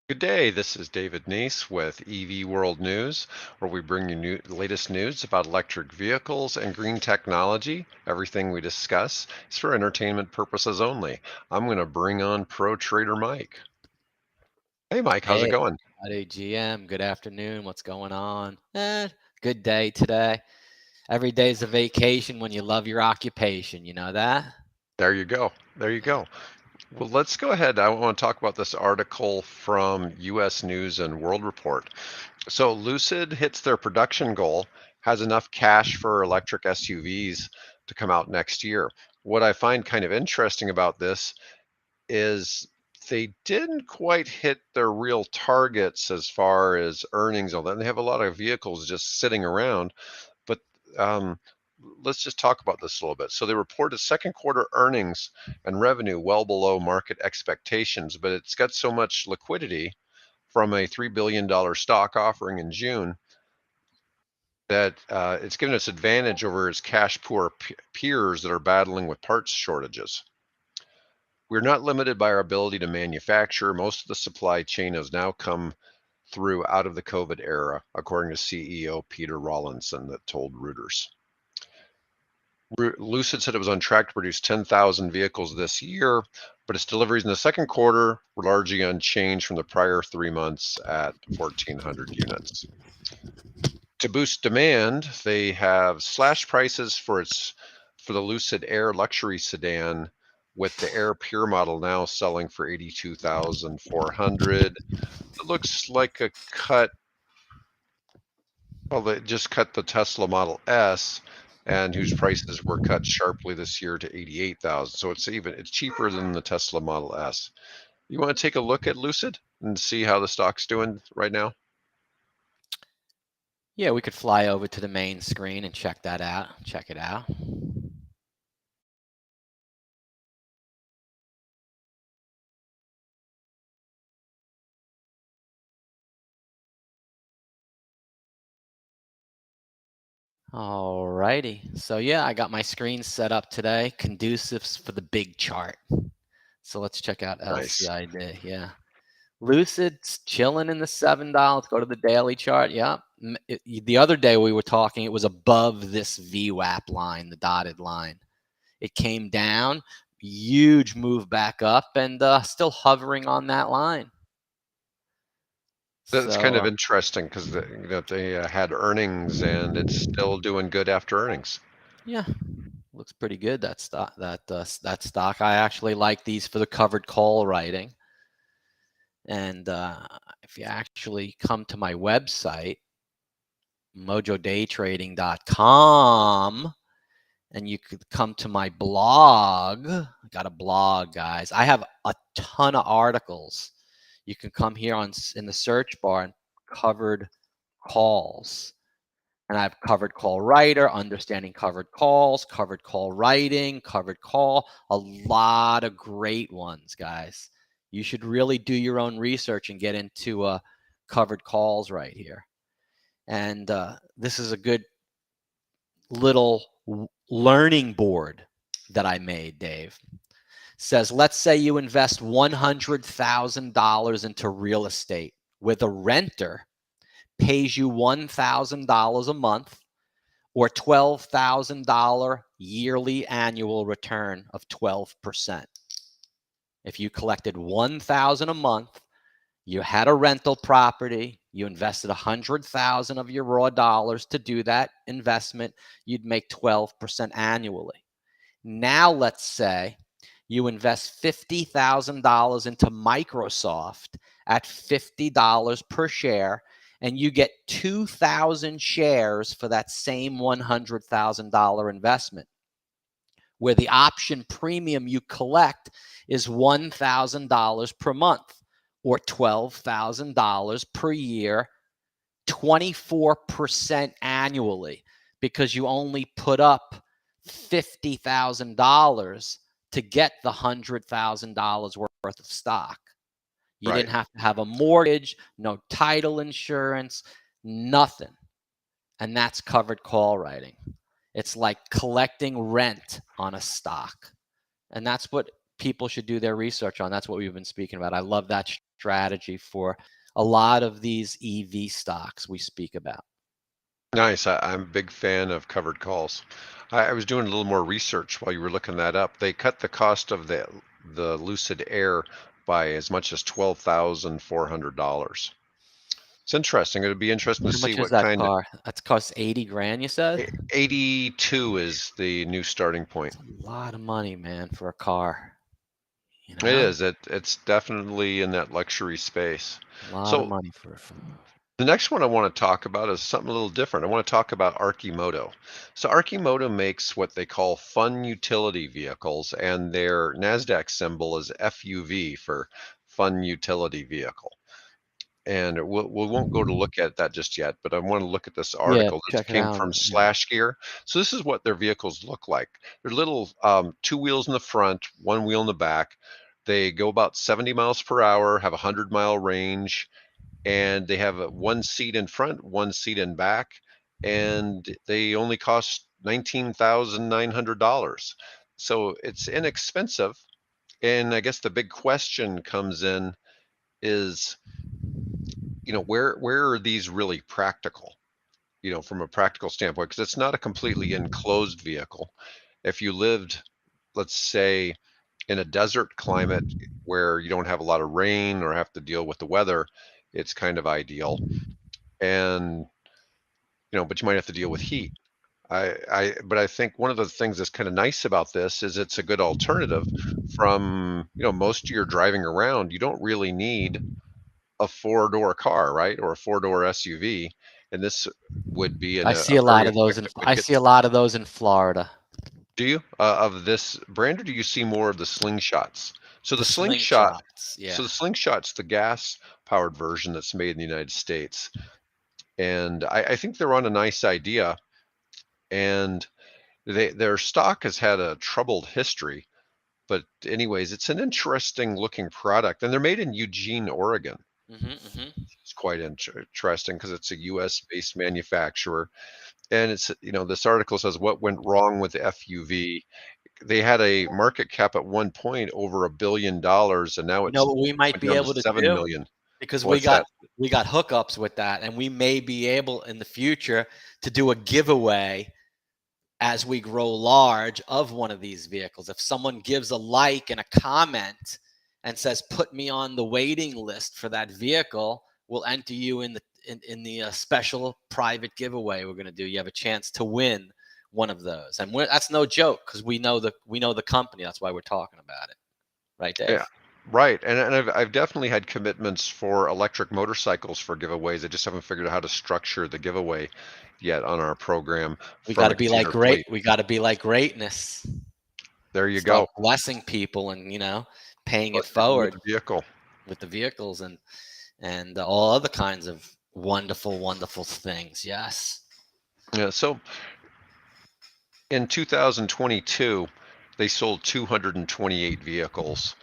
Good day. This is David Neese with EV World News, where we bring you latest news about electric vehicles and green technology. Everything we discuss is for entertainment purposes only. I'm going to bring on ProTrader Mike. Hey, Mike, how's it Hey, going? howdy, GM. Good afternoon. What's going on? Good day today. Every day's a vacation when you love your occupation. You know that? There you go. There you go. Well, let's go ahead. I want to talk about this article from US News and World Report. So, Lucid hits their production goal, has enough cash for electric SUVs to come out next year. What I find kind of interesting about this is they didn't quite hit their real targets as far as earnings, although they have a lot of vehicles just sitting around. But um, let's just talk about this a little bit. So they reported second quarter earnings and revenue well below market expectations, but it's got so much liquidity from a $3 billion stock offering in June that it's given us advantage over its cash poor peers that are battling with parts shortages. We're not limited by our ability to manufacture. Most of the supply chain has now come through out of the COVID era, according to CEO Peter Rawlinson, that told Reuters. Lucid said it was on track to produce 10,000 vehicles this year, but its deliveries in the second quarter were largely unchanged from the prior 3 months at 1,400 units. To boost demand, they have slashed prices for the Lucid Air luxury sedan, with the Air Pure model now selling for 82,400. It looks like a cut. Well, they just cut the Tesla Model S, and whose prices were cut sharply this year to 88,000. So it's cheaper than the Tesla Model S. You want to take a look at Lucid and see how the stock's doing right now? Yeah, we could fly over to the main screen and check that out. Check it out. Alrighty. So yeah, I got my screen set up today, conducive for the big chart. So let's check out Nice. LCID. Yeah. Lucid's chilling in the $7. Go to the daily chart. Yeah. The other day we were talking, it was above this VWAP line, the dotted line. It came down, huge move back up, and still hovering on that line. That's kind So of interesting because they had earnings and it's still doing good after earnings. yeah, looks pretty good. That stock. That stock. I actually like these for the covered call writing. And if you actually come to my website, mojodaytrading.com, and you could come to my blog. I got a blog, guys. I have a ton of articles. You can come here in the search bar and covered calls. And I've covered call writer, understanding covered calls, covered call writing, covered call, a lot of great ones, guys. You should really do your own research and get into covered calls right here. And this is a good little learning board that I made, Dave. Says, let's say you invest $100,000 into real estate with a renter pays you $1,000 a month or $12,000 yearly annual return of 12%. If you collected $1,000 a month, you had a rental property, you invested $100,000 of your raw dollars to do that investment, you'd make 12% annually. Now let's say you invest $50,000 into Microsoft at $50 per share, and you get 2,000 shares for that same $100,000 investment, where the option premium you collect is $1,000 per month or $12,000 per year, 24% annually, because you only put up $50,000 to get the $100,000 worth of stock. You Right. didn't have to have a mortgage, no title insurance, nothing. And that's covered call writing. It's like collecting rent on a stock. And that's what people should do their research on. That's what we've been speaking about. I love that strategy for a lot of these EV stocks we speak about. Nice. I'm a big fan of covered calls. I was doing a little more research while you were looking that up. They cut the cost of the Lucid Air by as much as $12,400. It's interesting. It'd be interesting to How see much is what that kind. car? That's cost 80 grand, you said? 82 is the new starting point. That's a lot of money, man, for a car. You It know, is. It's definitely in that luxury space. a lot of So money for. the next one I want to talk about is something a little different. I want to talk about Arcimoto. So Arcimoto makes what they call fun utility vehicles, and their NASDAQ symbol is FUV for fun utility vehicle. And we won't go to look at that just yet, but I want to look at this Yeah, article that check it came out. from Yeah. Slash Gear. So this is what their vehicles look like. They're little two wheels in the front, one wheel in the back. They go about 70 miles per hour, have a 100-mile range, and they have one seat in front, one seat in back, and they only cost $19,900. So it's inexpensive. And I guess the big question comes in is, where are these really practical? From a practical standpoint, because it's not a completely enclosed vehicle. If you lived, let's say, in a desert climate where you don't have a lot of rain or have to deal with the weather, it's kind of ideal. And but you might have to deal with heat. But I think one of the things that's kind of nice about this is it's a good alternative from, most of your driving around. You don't really need a four-door car, right? Or a four-door SUV. And this would be I see a a lot very of those in. effective way to I get. see a lot of those in Florida. Do you of this brand, or do you see more of the slingshots? So The the slingshot, slingshots, so yeah. the slingshot's the gas-powered version that's made in the United States, and I think they're on a nice idea. And their stock has had a troubled history, but anyways, it's an interesting looking product, and they're made in Eugene, Oregon. Hmm. It's quite interesting because it's a U.S. based manufacturer, and it's this article says what went wrong with the FUV. They had a market cap at one point over $1 billion, and now You know it's what we might went be down to able to 7 million. because we What's got that? we got hookups with that, and we may be able in the future to do a giveaway as we grow large of one of these vehicles. If someone gives a like and a comment and says, "Put me on the waiting list for that vehicle," we'll enter you in the special private giveaway we're going to do. You have a chance to win one of those, and that's no joke because we know the company. That's why we're talking about it, right, Yeah, Dave? right. And I've definitely had commitments for electric motorcycles for giveaways. I just haven't figured out how to structure the giveaway yet on our program We from got a to be like container great. fleet. We got to be like greatness. There you Start go. blessing people and paying it Bless people with forward the vehicle. with the vehicles and all other kinds of wonderful, wonderful things. Yes. Yeah. So in 2022, they sold 228 vehicles,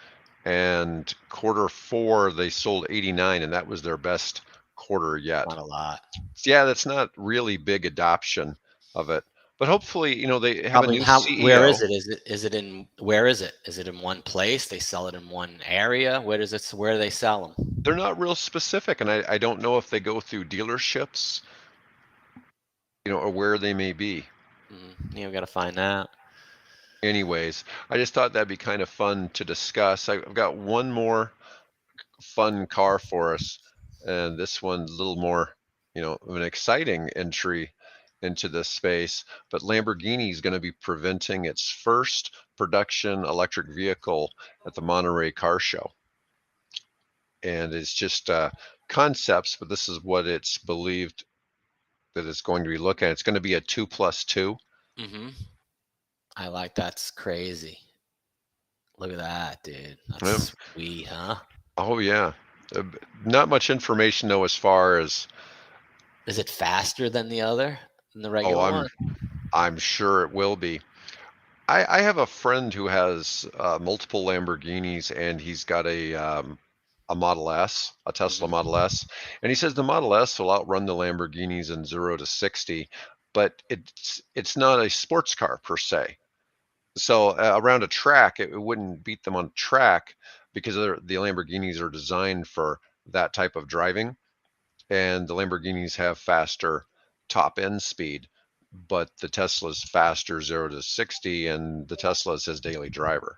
and quarter four they sold 89, and that was their best quarter yet. Not a lot. Yeah, that's not really big adoption of it, but hopefully, they have a Probably new how where CEO. is it? Is it in where is it? Is it in one place? They sell it in one area? Where do they sell them? They're not real specific, and I don't know if they go through dealerships, or where they may be. We got to find out. Anyways, I just thought that'd be kind of fun to discuss. I've got one more fun car for us, and this one's a little more, of an exciting entry into this space. But Lamborghini is going to be presenting its first production electric vehicle at the Monterey Car Show, and it's just concepts, but this is what it's believed that it's going to be looking at. It's going to be a 2+2. Hmm. I like that's crazy. Look at that, dude. Um, That's sweet, huh? oh yeah. Uh, Not much information though, as far as. Is it faster than the Oh, regular I'm one? I'm sure it will be. I have a friend who has multiple Lamborghinis, and he's got a Model S, a Tesla Hmm. Model S, and he says the Model S will outrun the Lamborghinis in 0 to 60, but it's not a sports car per se. So around a track, it wouldn't beat them on track, because the Lamborghinis are designed for that type of driving, and the Lamborghinis have faster top end speed, but the Tesla's faster 0 to 60, and the Tesla says daily driver.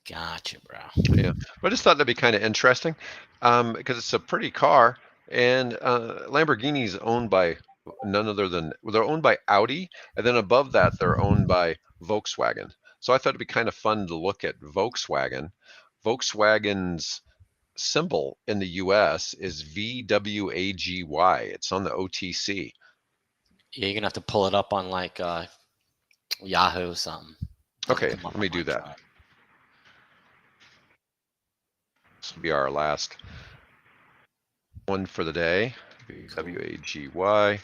Gotcha, bro. Yeah, but I just thought that'd be kind of interesting, because it's a pretty car, and Lamborghini's owned by none other than, well, they're owned by Audi, and then above that they're owned by Volkswagen. So I thought it'd be kind of fun to look at Volkswagen. Volkswagen's symbol in the US is VWAGY. It's on the OTC. Yeah, you're gonna have to pull it up on like Yahoo or something. Doesn't Okay, come up let on me my do that. chart. This will be our last one for the day. Cool. VWAGY.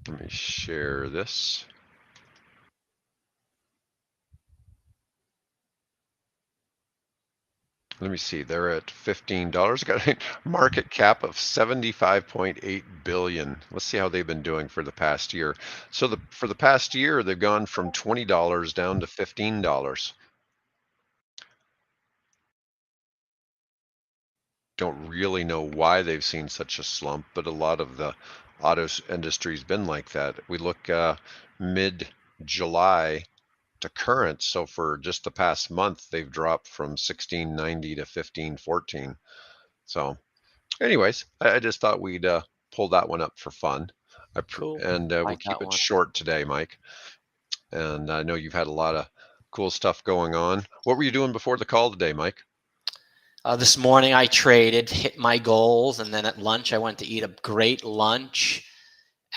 Let me share this. Let me see. They're at $15. Got a market cap of 75.8 billion. Let's see how they've been doing for the past year. So for the past year, they've gone from $20 down to $15. Don't really know why they've seen such a slump, but a lot of the auto industry's been like that. We look mid-July to current, so for just the past month, they've dropped from 1690 to 1514. So anyways, I just thought we'd pull that one up for fun. Cool. And we'll Like keep that it one. short today, Mike. And I know you've had a lot of cool stuff going on. What were you doing before the call today, Mike? This morning I traded, hit my goals, and then at lunch I went to eat a great lunch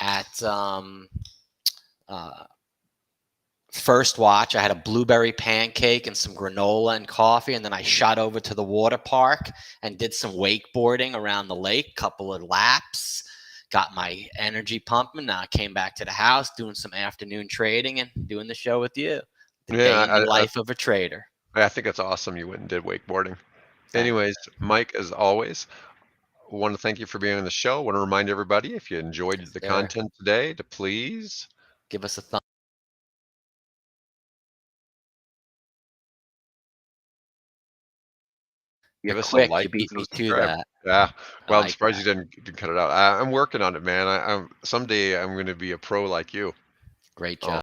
at First Watch. I had a blueberry pancake and some granola and coffee, and then I shot over to the water park and did some wakeboarding around the lake, couple of laps, got my energy pumping. Now I came back to the house doing some afternoon trading and doing the show with you. The day in the Yeah, life of a trader. I think it's awesome you went and did wakeboarding. Thank you. Anyways, Mike, as always, I want to thank you for being on the show. I want to remind everybody, if you enjoyed Yes, the sir. content today, to please Give us a thumb. You're give us a quick. like You and beat me to subscribe. that. Yeah, I well, I'm like surprised that. you didn't cut it out. I'm working on it, man. Someday I'm going to be a pro like you. Great Oh, job.